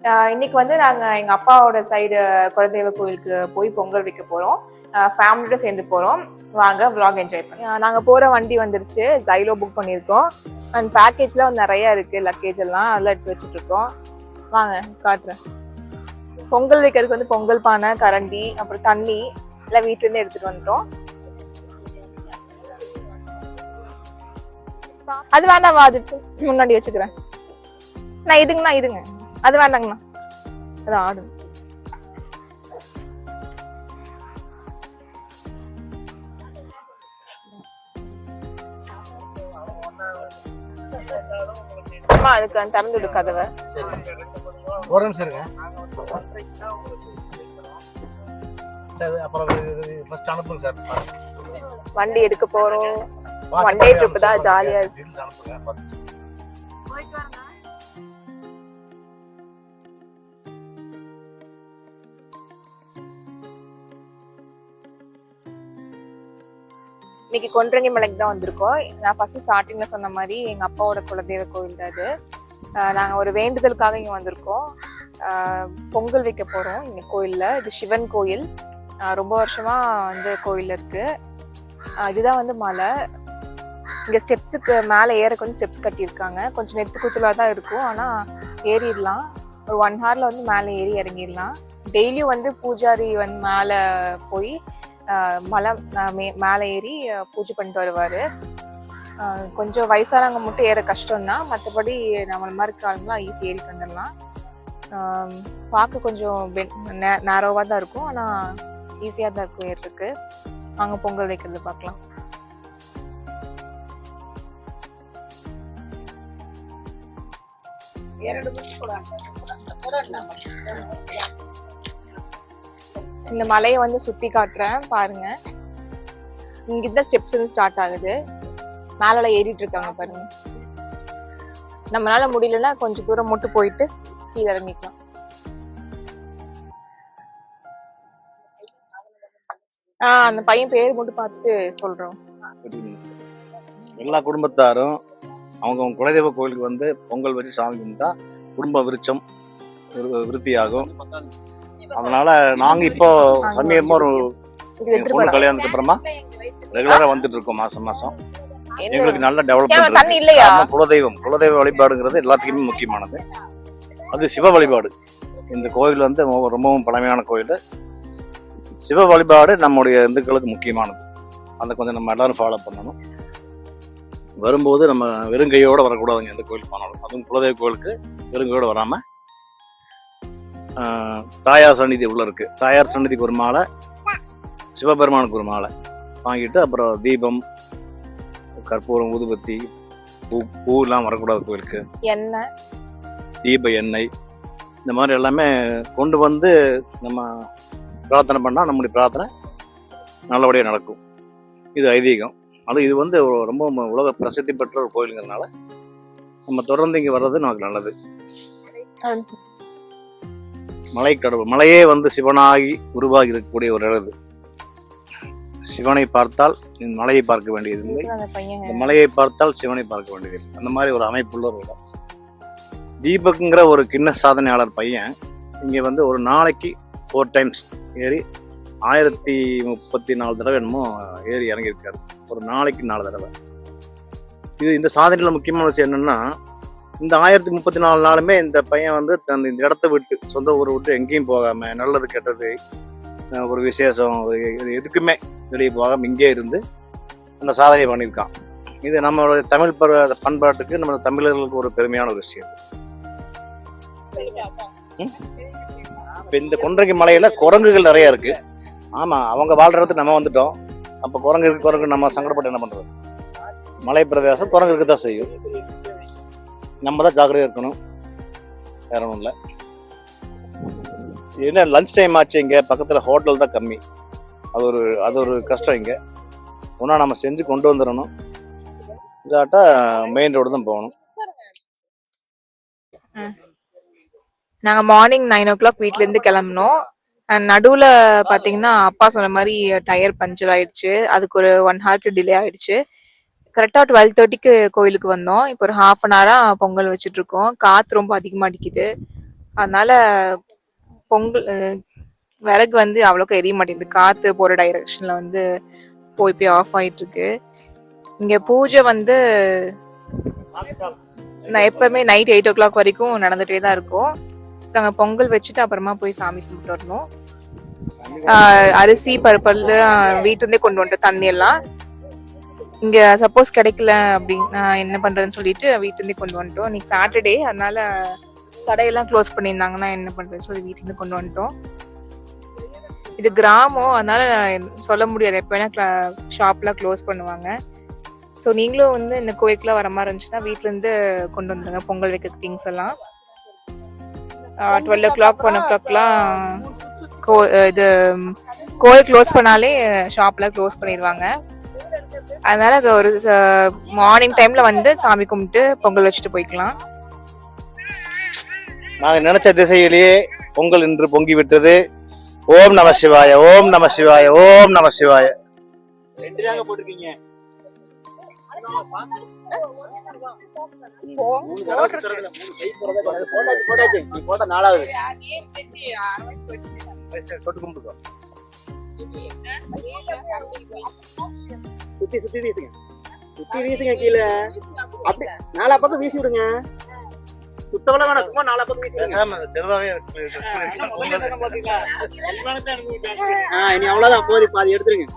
இன்னைக்கு வந்து நாங்கள் எங்கள் அப்பாவோட சைடு குலதெய்வ கோயிலுக்கு போய் பொங்கல் வைக்க போகிறோம். ஃபேமிலியோட சேர்ந்து போகிறோம். வாங்க vlog என்ஜாய் பண்ணி. நாங்கள் போகிற வண்டி வந்துருச்சு. ஜைலோ புக் பண்ணியிருக்கோம். அண்ட் பேக்கேஜ்லாம் நிறையா இருக்குது. லக்கேஜ் எல்லாம் அதெல்லாம் எடுத்து வச்சுட்ருக்கோம். வாங்க காட்டுறேன். பொங்கல் வைக்கிறதுக்கு வந்து பொங்கல் பானை, கரண்டி, அப்புறம் தண்ணி எல்லாம் வீட்டிலேருந்து எடுத்துகிட்டு வந்துட்டோம். அது வேண்டாம், அது முன்னாடி வச்சுக்கிறேன். நான் இதுங்க அது வேண்டாங்கண்ணா, அது ஆடு. அதுக்கு திறந்து விடு கதவை. ஒரு நிமிஷம் இருங்க. வண்டி எடுக்க போறோம். ஒன் டே ட்ரிப் தான், ஜாலியா இருக்கு. இன்னைக்கு கொன்றங்கி மலைக்கு தான் வந்திருக்கோம். நான் ஃபர்ஸ்ட் ஸ்டார்டிங்ல சொன்ன மாதிரி எங்க அப்பாவோட குலதெய்வ கோயில் தான் அது. நாங்க ஒரு வேண்டுதலுக்காக இங்க வந்திருக்கோம். பொங்கல் வைக்க போறோம் இங்க கோயில்ல. இது சிவன் கோயில். ரொம்ப வருஷமா வந்து கோயில் இருக்கு. இதுதான் வந்து மலை. இங்க ஸ்டெப்ஸுக்கு மேலே ஏறக்கு வந்து ஸ்டெப்ஸ் கட்டியிருக்காங்க. கொஞ்சம் நெத்து குத்துலா தான் இருக்கும், ஆனா ஏறிடலாம். ஒரு 1 hourல வந்து மேலே ஏறி இறங்கிடலாம். டெய்லியும் வந்து பூஜாரி வந்து மேலே போய் மலை மேலே ஏறி பூஜை பண்ணிட்டு வருவார். கொஞ்சம் வயசானவங்க மட்டும் ஏற கஷ்டம்தான், மற்றபடி நம்மள மாதிரி காலங்களாம் ஈஸி ஏறி வந்துடலாம். பார்க்க கொஞ்சம் நேரோவாக தான் இருக்கும், ஆனால் ஈஸியாக தான் இருக்கும் ஏறதுக்கு. வாங்க பொங்கல் வைக்கிறது பார்க்கலாம். இந்த மலையை வந்து சுத்தி காட்டுறேன் பாருங்க. இங்கிட்ட ஸ்டெப்ஸ் வந்து ஸ்டார்ட் ஆகுது. மேல ஏறிட்டு இருக்காங்க பாருங்க. நம்மளால முடியலன்னா கொஞ்சம் தூரம் மட்டும் போயிட்டு கீழே இறங்கிக்கலாம். அந்த பையன் பேர் மட்டும் பார்த்துட்டு சொல்றோம். எல்லா குடும்பத்தாரும் அவங்க குலதெய்வ கோயிலுக்கு வந்து பொங்கல் வச்சு சாமி கும்பிட்டா குடும்ப விருட்சம் விருத்தியாகும். அதனால நாங்க இப்போ சமீபமா ஒரு பொண்ணு கல்யாணத்துக்கு அப்புறமா ரெகுலரா வந்துட்டு இருக்கோம். மாசம் மாசம் எங்களுக்கு நல்ல டெவலப்மெண்ட். குலதெய்வ வழிபாடுங்கிறது எல்லாத்துக்குமே முக்கியமானது. அது சிவ வழிபாடு. இந்த கோயில் வந்து ரொம்பவும் பழமையான கோயில். சிவ வழிபாடு நம்முடைய இந்துக்களுக்கு முக்கியமானது. அதை கொஞ்சம் நம்ம எல்லாரும் ஃபாலோ பண்ணணும். வரும்போது நம்ம வெறுங்கையோடு வரக்கூடாதுங்க எந்த கோயிலுக்கு போனாலும். அதுவும் குலதெய்வ கோயிலுக்கு வெறுங்கையோடு வராமல் தாயார் சந்நிதி உள்ள இருக்கு. தாயார் சந்நிதிக்கு ஒரு மாலை, சிவபெருமானுக்கு ஒரு மாலை வாங்கிட்டு, அப்புறம் தீபம், கற்பூரம், ஊதுபத்தி, பூ எல்லாம் வரக்கூடாது கோயிலுக்கு. எண்ணெய், தீப எண்ணெய், இந்த மாதிரி எல்லாமே கொண்டு வந்து நம்ம பிரார்த்தனை பண்ணால் நம்முடைய பிரார்த்தனை நல்லபடியாக நடக்கும். இது ஐதீகம். அது இது வந்து ரொம்ப உலக பிரசித்தி பெற்ற ஒரு கோயிலுங்கிறதுனால நம்ம தொடர்ந்து இங்கே வர்றது நமக்கு நல்லது. மலைக்கடவுள், மலையே வந்து சிவனாகி உருவாகி இருக்கக்கூடிய ஒரு இடது. சிவனை பார்த்தால் மலையை பார்க்க வேண்டியது இல்லை, இந்த மலையை பார்த்தால் சிவனை பார்க்க வேண்டியது. அந்த மாதிரி ஒரு அமைப்புள்ள ஒரு இடம். தீபக்குங்கிற ஒரு கிண்ண சாதனையாளர் பையன் இங்கே வந்து ஒரு நாளைக்கு 4 times ஏறி 1034 தடவை என்னமோ ஏறி இறங்கியிருக்காரு. ஒரு நாளைக்கு 4 தடவை. இது இந்த சாதனையில் முக்கியமான விஷயம் என்னன்னா, இந்த 1034 நாளுமே இந்த பையன் வந்து இந்த இடத்த விட்டு, சொந்த ஊரை விட்டு எங்கேயும் போகாம, நல்லது கெட்டது, ஒரு விசேஷம், எதுக்குமே வெளியே போகாம இங்கே இருந்து அந்த சாதனையை பண்ணியிருக்கான். இது நம்மளோட தமிழ் பண்பாட்டுக்கு, நம்ம தமிழர்களுக்கு ஒரு பெருமையான ஒரு விஷயம். இப்போ இந்த கொன்றங்கி மலையில குரங்குகள் நிறைய இருக்கு. ஆமா, அவங்க வாழ்றதுக்கு நம்ம வந்துட்டோம். அப்போ குரங்கு நம்ம சங்கடப்பட்டு என்ன பண்றது? மலை பிரதேசம் குரங்கு இருக்க தான் செய்யும். நம்ம தான் ஜாக்கிரதையா இருக்கணும், வேற ஒன்றும் இல்லை. என்ன லஞ்ச் டைம் ஆச்சு, இங்கே பக்கத்தில் ஹோட்டல் தான் கம்மி. அது ஒரு கஷ்டம். இங்கே ஒன்றா நம்ம செஞ்சு கொண்டு வந்துடணும். இதாட்டா மெயின் ரோடு தான் போகணும். நாங்கள் மார்னிங் 9 o'clock வீட்டிலேருந்து கிளம்பினோம். நடுவில் பார்த்தீங்கன்னா அப்பா சொன்ன மாதிரி டயர் பஞ்சர் ஆயிடுச்சு. அதுக்கு ஒரு 1 hour டிலே ஆயிடுச்சு. கரெக்டாக 12:30க்கு கோயிலுக்கு வந்தோம். இப்போ ஒரு 1/2 hour பொங்கல் வச்சுட்டு இருக்கோம். காற்று ரொம்ப அதிகமாக அடிக்குது. அதனால பொங்கல் விறகு வந்து அவ்வளோக்கா எரிய மாட்டேங்குது. காற்று போகிற டைரக்ஷனில் வந்து போய் ஆஃப் ஆகிட்டு இருக்கு. இங்கே பூஜை வந்து நான் எப்பவுமே நைட் 8 o'clock வரைக்கும் நடந்துகிட்டே தான் இருக்கும். ஸோ நாங்கள் பொங்கல் வச்சுட்டு அப்புறமா போய் சாமி கும்பிட்டு வரணும். அரிசி பருப்பெல்லாம் வீட்டிலேருந்தே கொண்டு வந்துட்டோம். தண்ணி எல்லாம் இங்கே சப்போஸ் கிடைக்கல அப்படின்னு என்ன பண்ணுறதுன்னு சொல்லிட்டு வீட்டிலேருந்தே கொண்டு வந்துட்டோம். இன்னைக்கு சாட்டர்டே, அதனால கடையெல்லாம் க்ளோஸ் பண்ணியிருந்தாங்கன்னா என்ன பண்ணுறதுன்னு சொல்லி வீட்டிலேருந்து கொண்டு வந்துட்டோம். இது கிராமம், அதனால சொல்ல முடியாது, எப்போ வேணா ஷாப்லாம் க்ளோஸ் பண்ணுவாங்க. ஸோ நீங்களும் வந்து இந்த கோயிலுக்குலாம் வர மாதிரி இருந்துச்சுன்னா வீட்டிலேருந்து கொண்டு வந்துடுங்க பொங்கல் வைக்க திங்ஸ் எல்லாம். 12 o'clock 1 o'clockலாம் இது கோயில் க்ளோஸ் பண்ணாலே ஷாப்லாம் க்ளோஸ் பண்ணிடுவாங்க. அதனால ஒரு மார்னிங் டைம்ல வந்து சாமி கும்பிட்டு பொங்கல் வச்சுட்டு போய்க்கலாம். நாங்கள் நினைச்ச திசையிலேயே பொங்கல் இன்று பொங்கி விட்டது. ஓம் நம சிவாய, ஓம் நம சிவாய, ஓம் நம சிவாய. போட்டிருக்கீங்க. சுத்தி வீசுங்க கீழே. அப்படி 4 பக்கம் வீசி விடுங்க. சுத்தவள வேணாம், சும்மா 4 பக்கம் வீசி விடுங்க. செல்வாவே இனி அவ்வளவுதான், போதி பாதி எடுத்துருங்க.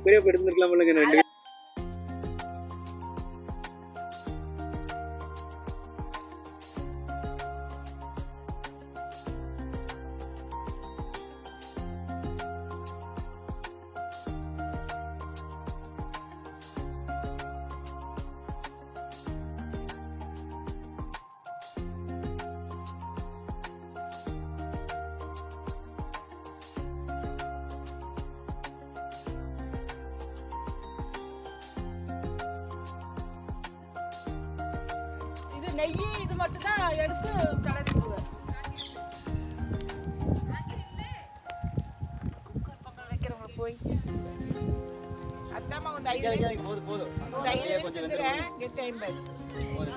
பெரிய எடுத்துருக்கலாம் ரெண்டு. நெய் இது மட்டும் தான் எடுத்து கலரிடுவேன். குக்கர் பொங்கல் வைக்கிறவங்க போய் அதாம்மா வந்து போதும் இந்த 5 நிமிஷம் செஞ்சுறேன். 8:50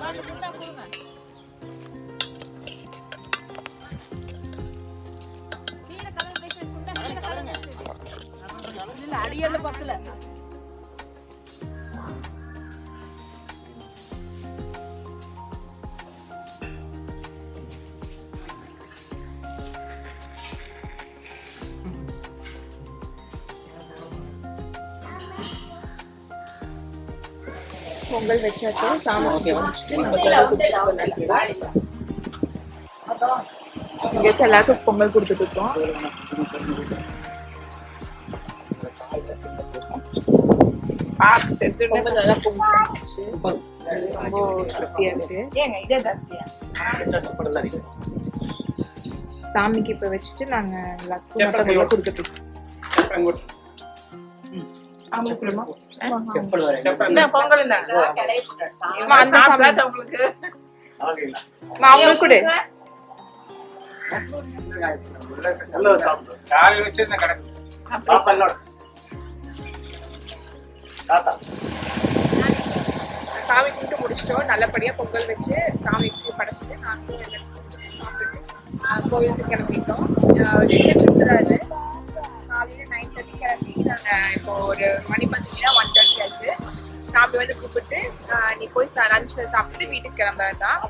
வாங்க புண்ணா போடுங்க. கீழே கலர் பேசி புண்ணா கீழே கலருங்க. இல்ல அடியல்ல பக்கல பொங்கல் வச்சாச்சு. சாமி இங்கே எல்லாருக்கும் பொங்கல் கொடுத்துட்டு இருக்கோம். பொங்கல் நல்லா பொங்கிச்சு, ரொம்ப திருப்தியா இருக்கு. சாமிக்கு இப்ப வச்சுட்டு நாங்க எல்லாத்துக்கும் கொடுத்துட்டு இருக்கோம். சாமி கும்பிட்டு முடிச்சிட்டோம். நல்லபடியா பொங்கல் வச்சு சாமிக்கு படைச்சிட்டு நாங்களும் சாப்பிட்டு கோயிலுக்கு கிளம்பிட்டோம். டிக்கெட் இருக்கிறாரு. காலையில 9:30 கிளம்பி நாங்கள் இப்போ ஒரு மணி பார்த்தீங்கன்னா 1:30 ஆச்சு. சாமி வந்து கூப்பிட்டு நீ போய் லஞ்ச் சாப்பிட்டு வீட்டுக்கு கிளம்புறது தான்.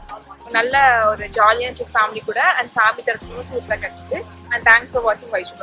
நல்ல ஒரு ஜாலியான ட்ரிப் ஃபேமிலி கூட. அண்ட் சாமி தரிசனமும் சூப்பராக கிடச்சிட்டு. அண்ட் தேங்க்ஸ் ஃபார் வாட்சிங் வைஷு.